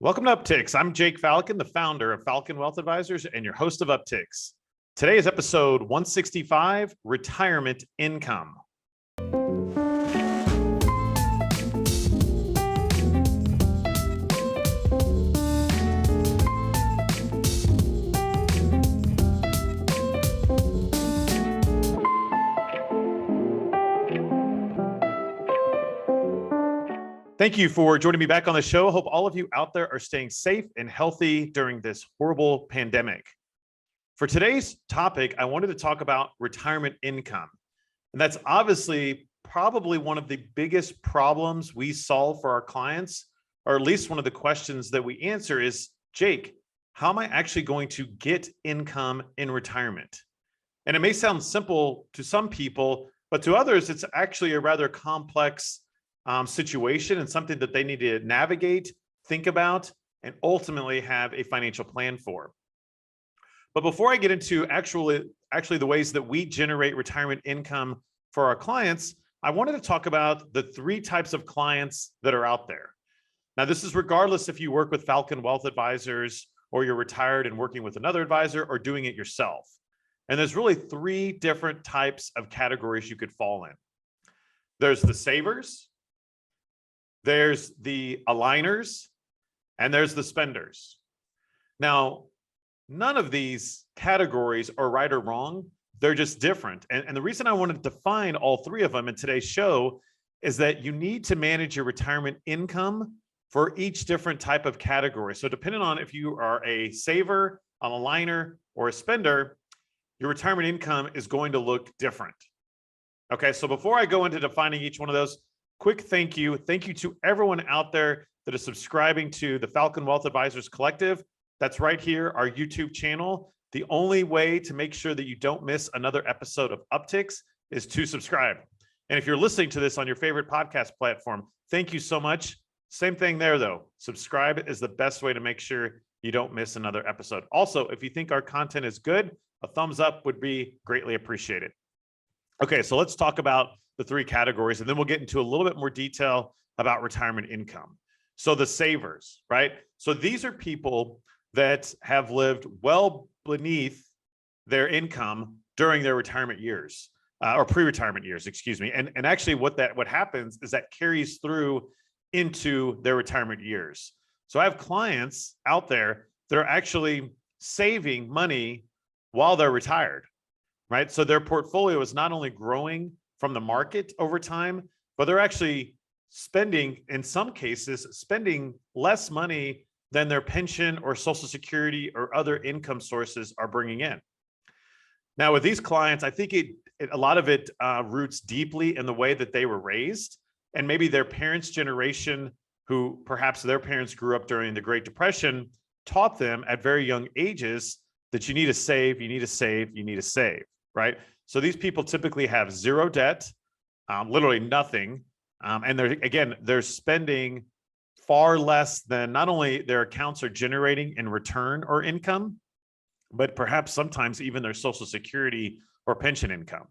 Welcome to Upticks. I'm Jake Falcon, the founder of Falcon Wealth Advisors and your host of Upticks. Today is episode 165, Retirement Income. Thank you for joining me back on the show. I hope all of you out there are staying safe and healthy during this horrible pandemic. For today's topic, I wanted to talk about retirement income. And that's obviously probably one of the biggest problems we solve for our clients, or at least one of the questions that we answer is, Jake, how am I actually going to get income in retirement? And it may sound simple to some people, but to others, it's actually a rather complex situation and something that they need to navigate, think about, and ultimately have a financial plan for. But before I get into actually the ways that we generate retirement income for our clients, I wanted to talk about the three types of clients that are out there. Now, this is regardless if you work with Falcon Wealth Advisors or you're retired and working with another advisor or doing it yourself. And there's really three different types of categories you could fall in. There's the savers, there's the aligners, and there's the spenders. Now, none of these categories are right or wrong. They're just different. And the reason I wanted to define all three of them in today's show is that you need to manage your retirement income for each different type of category. So depending on if you are a saver, an aligner, or a spender, your retirement income is going to look different. Okay, so before I go into defining each one of those, quick thank you. Thank you to everyone out there that is subscribing to the Falcon Wealth Advisors Collective. That's right here, our YouTube channel. The only way to make sure that you don't miss another episode of Upticks is to subscribe. And if you're listening to this on your favorite podcast platform, thank you so much. Same thing there though. Subscribe is the best way to make sure you don't miss another episode. Also, if you think our content is good, a thumbs up would be greatly appreciated. Okay, so let's talk about the three categories, and then we'll get into a little bit more detail about retirement income. So the savers, right? So these are people that have lived well beneath their income during their retirement years, or pre-retirement years, excuse me. And actually what happens is that carries through into their retirement years. So I have clients out there that are actually saving money while they're retired, right? So their portfolio is not only growing from the market over time, but they're actually spending, in some cases, spending less money than their pension or Social Security or other income sources are bringing in. Now, with these clients, I think a lot of it roots deeply in the way that they were raised, and maybe their parents' generation, who perhaps their parents grew up during the Great Depression, taught them at very young ages that you need to save, you need to save, you need to save, right? So these people typically have zero debt, literally nothing. And they're spending far less than not only their accounts are generating in return or income, but perhaps sometimes even their Social Security or pension income,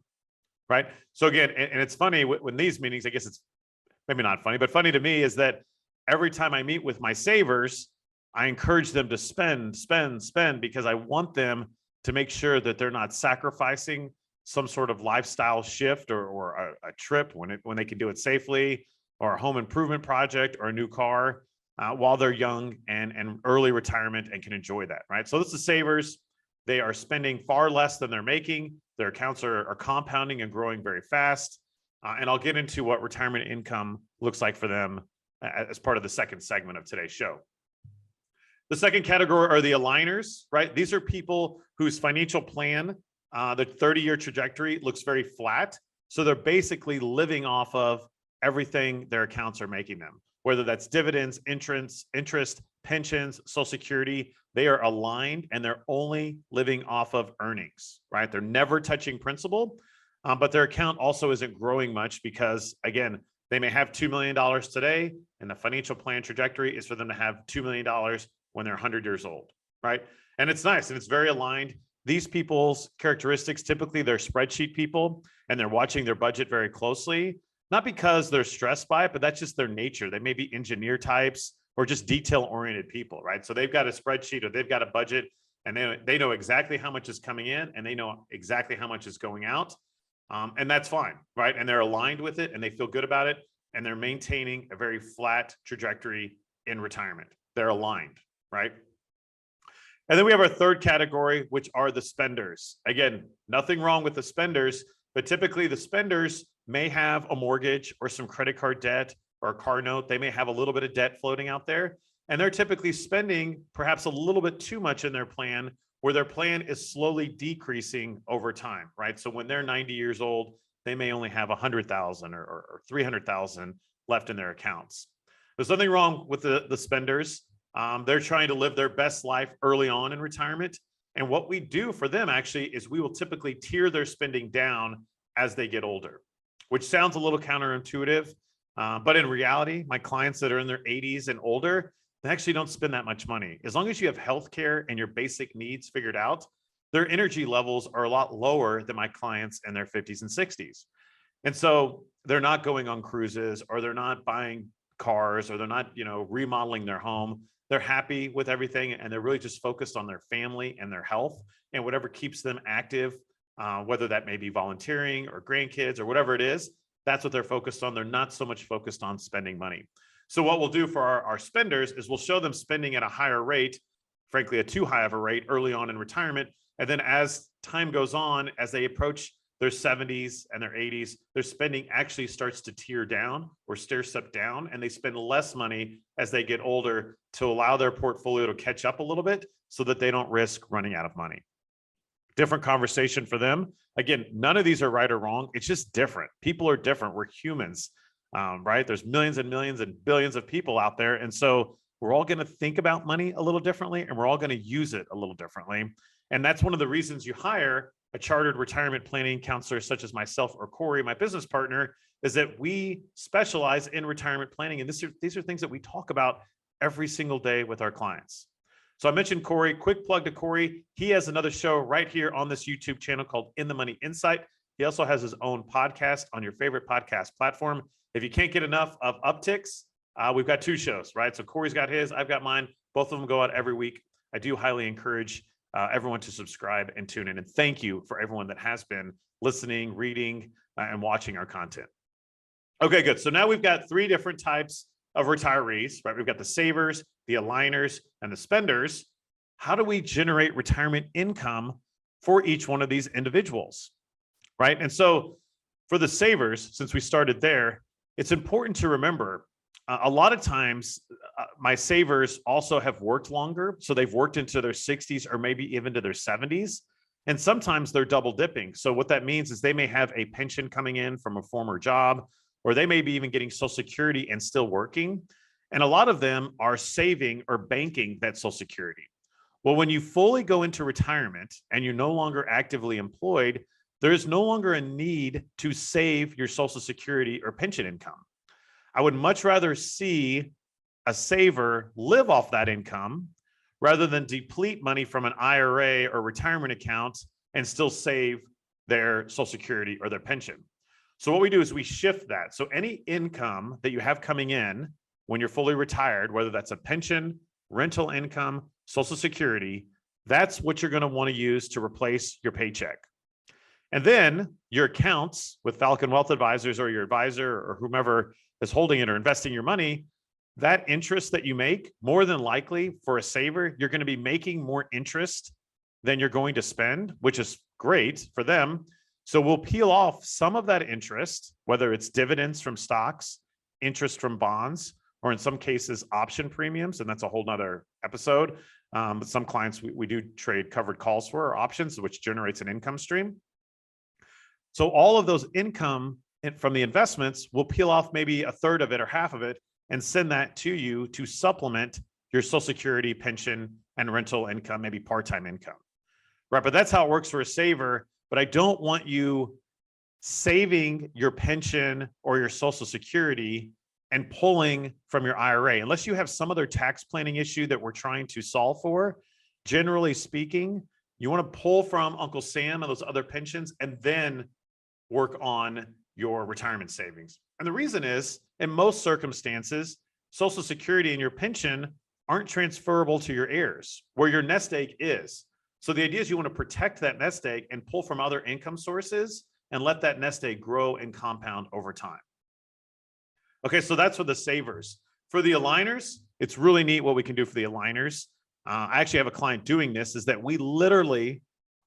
right? So again, and it's funny when these meetings, I guess it's maybe not funny, but funny to me is that every time I meet with my savers, I encourage them to spend, because I want them to make sure that they're not sacrificing some sort of lifestyle shift or a trip when they can do it safely, or a home improvement project or a new car while they're young and early retirement and can enjoy that, right? So this is savers. They are spending far less than they're making. Their accounts are compounding and growing very fast. And I'll get into what retirement income looks like for them as part of the second segment of today's show. The second category are the aligners, right? These are people whose financial plan, the 30-year trajectory looks very flat. So they're basically living off of everything their accounts are making them, whether that's dividends, interest, pensions, Social Security. They are aligned and they're only living off of earnings, right? They're never touching principal, but their account also isn't growing much because, again, they may have $2 million today, and the financial plan trajectory is for them to have $2 million when they're 100 years old, right? And it's nice and it's very aligned. These people's characteristics, typically they're spreadsheet people and they're watching their budget very closely, not because they're stressed by it, but that's just their nature. They may be engineer types or just detail-oriented people, right? So they've got a spreadsheet or they've got a budget, and they know exactly how much is coming in and they know exactly how much is going out. And that's fine, right? And they're aligned with it and they feel good about it. And they're maintaining a very flat trajectory in retirement. They're aligned, right? And then we have our third category, which are the spenders. Again, nothing wrong with the spenders, but typically the spenders may have a mortgage or some credit card debt or a car note. They may have a little bit of debt floating out there, and they're typically spending perhaps a little bit too much in their plan, where their plan is slowly decreasing over time, right? So when they're 90 years old, they may only have 100,000 or 300,000 left in their accounts. There's nothing wrong with the spenders. They're trying to live their best life early on in retirement. And what we do for them actually is we will typically tier their spending down as they get older, which sounds a little counterintuitive. But in reality, my clients that are in their 80s and older, they actually don't spend that much money. As long as you have healthcare and your basic needs figured out, their energy levels are a lot lower than my clients in their 50s and 60s. And so they're not going on cruises, or they're not buying cars, or they're not, remodeling their home. They're happy with everything, and they're really just focused on their family and their health and whatever keeps them active, whether that may be volunteering or grandkids or whatever it is. That's what they're focused on. They're not so much focused on spending money. So what we'll do for our spenders is we'll show them spending at a higher rate, frankly, a too high of a rate early on in retirement. And then as time goes on, as they approach their 70s and their 80s, their spending actually starts to tier down or stair step down, and they spend less money as they get older to allow their portfolio to catch up a little bit so that they don't risk running out of money. Different conversation for them. Again, none of these are right or wrong. It's just different. People are different. We're humans, right? There's millions and millions and billions of people out there. And so we're all going to think about money a little differently, and we're all going to use it a little differently. And that's one of the reasons you hire a chartered retirement planning counselor such as myself or Corey, my business partner, is that we specialize in retirement planning. And these are things that we talk about every single day with our clients. So I mentioned Corey. Quick plug to Corey. He has another show right here on this YouTube channel called In the Money Insight. He also has his own podcast on your favorite podcast platform. If you can't get enough of Upticks, we've got two shows, right? So Corey's got his, I've got mine. Both of them go out every week. I do highly encourage everyone to subscribe and tune in. And thank you for everyone that has been listening, reading, and watching our content. Okay, good. So now we've got three different types of retirees, right? We've got the savers, the aligners, and the spenders. How do we generate retirement income for each one of these individuals, right? And so for the savers, since we started there, it's important to remember a lot of times my savers also have worked longer. So they've worked into their 60s or maybe even to their 70s. And sometimes they're double dipping. So what that means is they may have a pension coming in from a former job, or they may be even getting Social Security and still working. And a lot of them are saving or banking that Social Security. Well, when you fully go into retirement and you're no longer actively employed, there's no longer a need to save your Social Security or pension income. I would much rather see a saver live off that income rather than deplete money from an IRA or retirement account and still save their Social Security or their pension. So what we do is we shift that. So any income that you have coming in when you're fully retired, whether that's a pension, rental income, Social Security, that's what you're going to want to use to replace your paycheck. And then your accounts with Falcon Wealth Advisors or your advisor or whomever is holding it or investing your money, that interest that you make, more than likely for a saver, you're going to be making more interest than you're going to spend, which is great for them. So we'll peel off some of that interest, whether it's dividends from stocks, interest from bonds, or in some cases, option premiums. And that's a whole nother episode. But some clients, we do trade covered calls for, or options, which generates an income stream. So all of those income from the investments, we'll peel off maybe a third of it or half of it and send that to you to supplement your Social Security, pension, and rental income, maybe part-time income, right? But that's how it works for a saver. But I don't want you saving your pension or your Social Security and pulling from your IRA, unless you have some other tax planning issue that we're trying to solve for. Generally speaking, you want to pull from Uncle Sam and those other pensions and then work on your retirement savings. And the reason is, in most circumstances, Social Security and your pension aren't transferable to your heirs, where your nest egg is. So the idea is you want to protect that nest egg and pull from other income sources and let that nest egg grow and compound over time. Okay, so that's for the savers. For the aligners, it's really neat what we can do for the aligners. I actually have a client doing this, is that we literally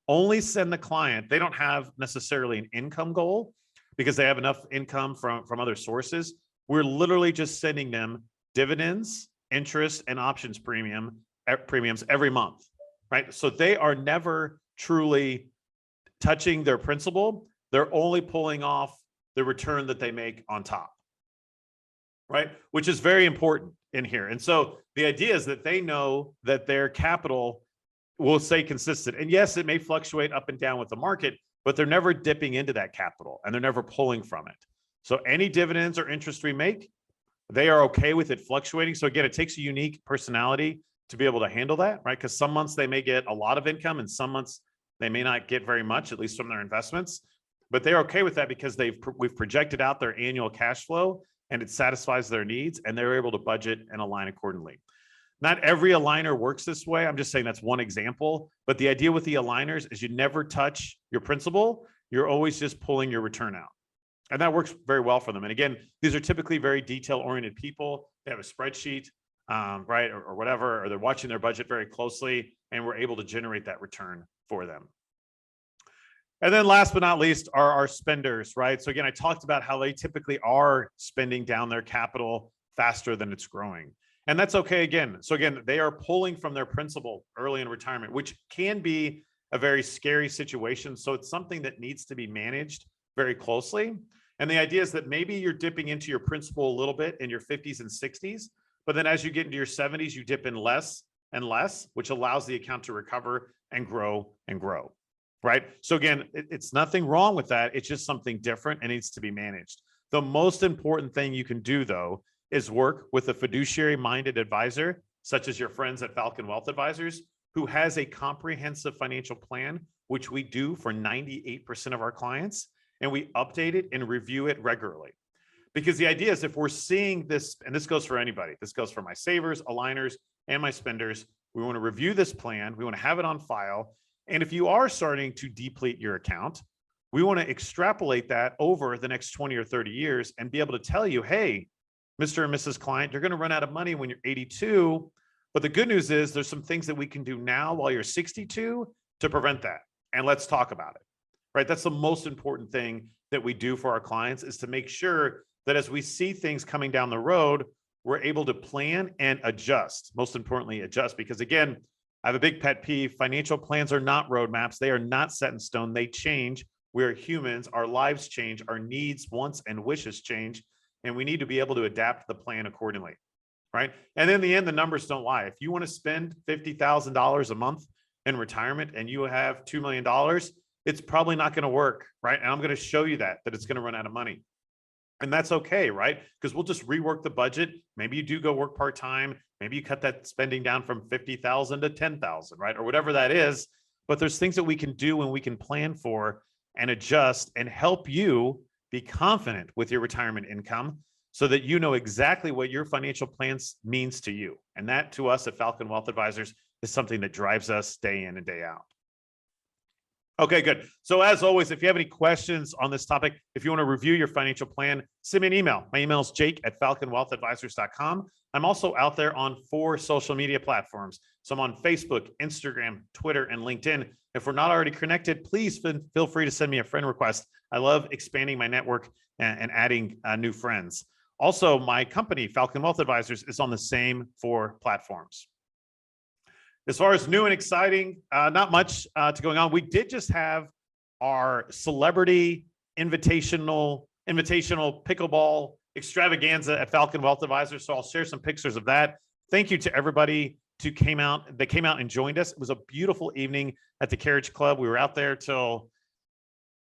only send the client, they don't have necessarily an income goal because they have enough income from other sources. We're literally just sending them dividends, interest, and options premiums every month, right? So they are never truly touching their principal. They're only pulling off the return that they make on top, right? Which is very important in here. And so the idea is that they know that their capital will stay consistent. And yes, it may fluctuate up and down with the market, but they're never dipping into that capital and they're never pulling from it. So any dividends or interest we make, they are okay with it fluctuating. So again, it takes a unique personality to be able to handle that, right? Because some months they may get a lot of income and some months they may not get very much, at least from their investments, but they're okay with that because we've projected out their annual cash flow and it satisfies their needs and they're able to budget and align accordingly. Not every aligner works this way. I'm just saying that's one example, but the idea with the aligners is you never touch your principal. You're always just pulling your return out. And that works very well for them. And again, these are typically very detail-oriented people. They have a spreadsheet, right, or whatever, or they're watching their budget very closely, and we're able to generate that return for them. And then last but not least are our spenders, right? So again, I talked about how they typically are spending down their capital faster than it's growing. And that's okay again. So again, they are pulling from their principal early in retirement, which can be a very scary situation. So it's something that needs to be managed very closely. And the idea is that maybe you're dipping into your principal a little bit in your 50s and 60s, but then as you get into your 70s, you dip in less and less, which allows the account to recover and grow, right? So again, it's nothing wrong with that. It's just something different and needs to be managed. The most important thing you can do, though, is work with a fiduciary-minded advisor, such as your friends at Falcon Wealth Advisors, who has a comprehensive financial plan, which we do for 98% of our clients, and we update it and review it regularly. Because the idea is if we're seeing this, and this goes for anybody, this goes for my savers, aligners, and my spenders, we want to review this plan, we want to have it on file, and if you are starting to deplete your account, we want to extrapolate that over the next 20 or 30 years and be able to tell you, hey, Mr. and Mrs. Client, you're going to run out of money when you're 82. But the good news is there's some things that we can do now while you're 62 to prevent that. And let's talk about it, right? That's the most important thing that we do for our clients, is to make sure that as we see things coming down the road, we're able to plan and adjust. Most importantly, adjust, because again, I have a big pet peeve. Financial plans are not roadmaps. They are not set in stone. They change. We are humans. Our lives change. Our needs, wants, and wishes change. And we need to be able to adapt the plan accordingly, right? And in the end, the numbers don't lie. If you want to spend $50,000 a month in retirement and you have $2 million, it's probably not going to work, right? And I'm going to show you that it's going to run out of money. And that's okay, right? Because we'll just rework the budget. Maybe you do go work part-time. Maybe you cut that spending down from 50,000 to 10,000, right? Or whatever that is. But there's things that we can do and we can plan for and adjust and help you be confident with your retirement income so that you know exactly what your financial plans means to you. And that, to us at Falcon Wealth Advisors, is something that drives us day in and day out. Okay, good. So as always, if you have any questions on this topic, if you want to review your financial plan, send me an email. My email is jake@falconwealthadvisors.com. I'm also out there on 4 social media platforms. So I'm on Facebook, Instagram, Twitter, and LinkedIn. If we're not already connected, please feel free to send me a friend request. I love expanding my network and adding new friends. Also, my company, Falcon Wealth Advisors, is on the same 4 platforms. As far as new and exciting, not much to going on. We did just have our celebrity invitational pickleball extravaganza at Falcon Wealth Advisors. So I'll share some pictures of that. Thank you to everybody that came out and joined us. It was a beautiful evening at the Carriage Club. We were out there till,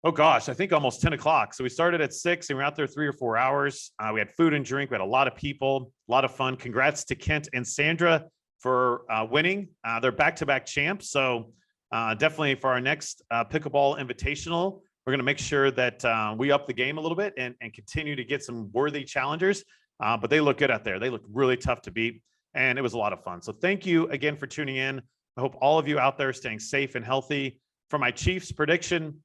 oh gosh, I think almost 10 o'clock. So we started at 6 and we were out there 3 or 4 hours. We had food and drink. We had a lot of people, a lot of fun. Congrats to Kent and Sandra for winning. They're back-to-back champs. So definitely for our next pickleball invitational, we're going to make sure that we up the game a little bit and continue to get some worthy challengers. but they look good out there. They look really tough to beat, and it was a lot of fun. So thank you again for tuning in. I hope all of you out there are staying safe and healthy. For my Chiefs prediction,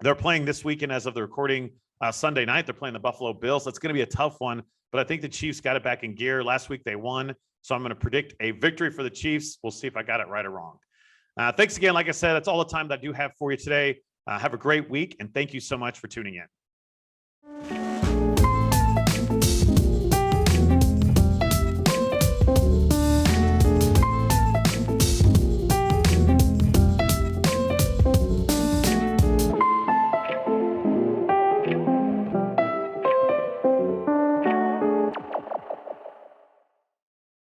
they're playing this weekend as of the recording Sunday night. They're playing the Buffalo Bills. That's going to be a tough one, but I think the Chiefs got it back in gear. Last week they won, so I'm going to predict a victory for the Chiefs. We'll see if I got it right or wrong. Thanks again. Like I said, that's all the time that I do have for you today. Have a great week, and thank you so much for tuning in.